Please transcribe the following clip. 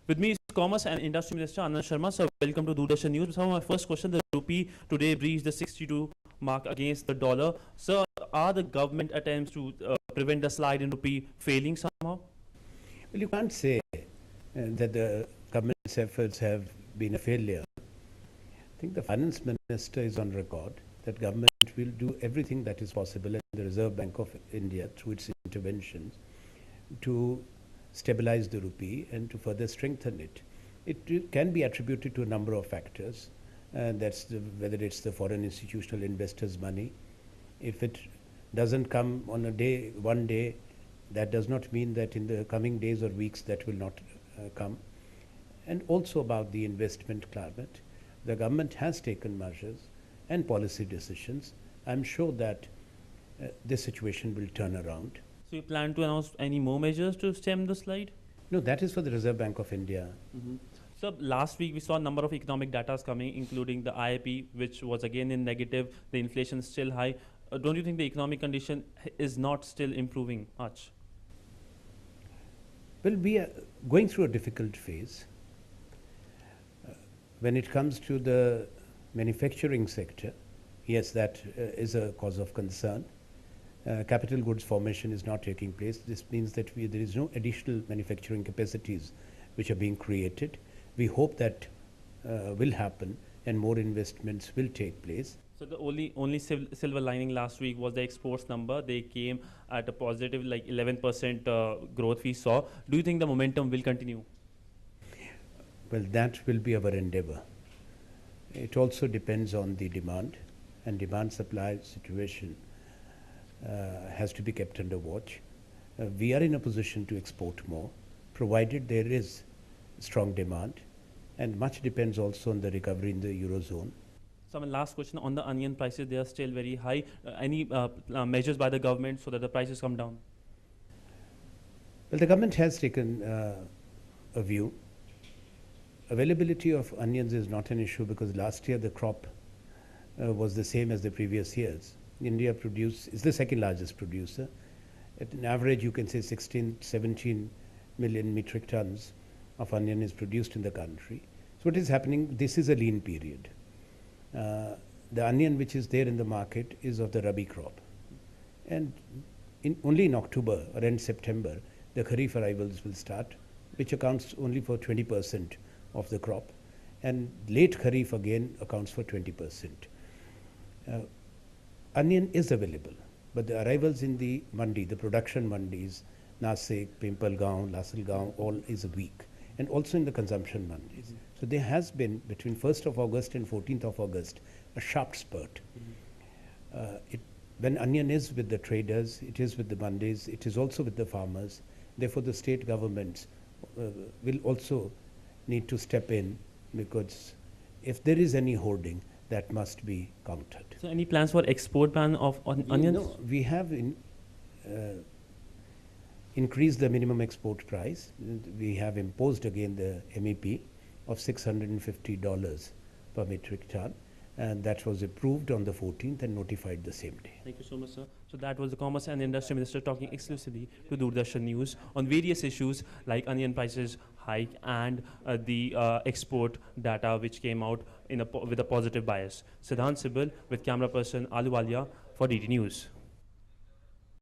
With me is Commerce and Industry Minister Anand Sharma. So welcome to Doordarshan News. So my first question, the rupee today breached the 62 mark against the dollar. So are the government attempts to prevent the slide in rupee failing somehow? Well, you can't say that the government's efforts have been a failure. I think the finance minister is on record that government will do everything that is possible and the Reserve Bank of India through its interventions to stabilize the rupee and to further strengthen it. It can be attributed to a number of factors. Whether it's the foreign institutional investors' money. If it doesn't come on one day, that does not mean that in the coming days or weeks that will not come. And also about the investment climate. The government has taken measures and policy decisions. I'm sure that this situation will turn around. So you plan to announce any more measures to stem the slide? No, that is for the Reserve Bank of India. So last week we saw a number of economic data coming, including the IIP, which was again in negative. The inflation is still high. Don't you think the economic condition is not still improving much? Well, we are going through a difficult phase. When it comes to the manufacturing sector, yes, that is a cause of concern. Capital goods formation is not taking place. This means that there is no additional manufacturing capacities which are being created. We hope that will happen and more investments will take place. So the only silver lining last week was the exports number. They came at a positive, like 11% growth we saw. Do you think the momentum will continue? Well, that will be our endeavor. It also depends on the demand, and demand-supply situation has to be kept under watch. We are in a position to export more, provided there is strong demand, and much depends also on the recovery in the Eurozone. So my last question on the onion prices, they are still very high. Any measures by the government so that the prices come down? Well, the government has taken a view. Availability of onions is not an issue because last year the crop was the same as the previous years. India is the second largest producer. At an average, you can say 17 million metric tons of onion is produced in the country. So what is happening, this is a lean period. The onion which is there in the market is of the Rabi crop. And only in October or end September, the Kharif arrivals will start, which accounts only for 20% of the crop. And late Kharif again accounts for 20%. Onion is available, but the arrivals in the mandi, the production mandis, Nasik, Pimpalgaon, Lasalgaon, all is weak. And also in the consumption mandis. So there has been, between 1st of August and 14th of August, a sharp spurt. When onion is with the traders, it is with the mandis, it is also with the farmers. Therefore, the state governments will also need to step in, because if there is any hoarding, that must be countered. So any plans for export ban of onions? No, we have increased the minimum export price. We have imposed again the MEP of $650 per metric ton, and that was approved on the 14th and notified the same day. Thank you so much, sir. So that was the Commerce and Industry Minister talking exclusively to Doordarshan News on various issues like onion prices hike and the export data which came out with a positive bias. Sidhant, Sibal with camera person Aluwalia for DD News.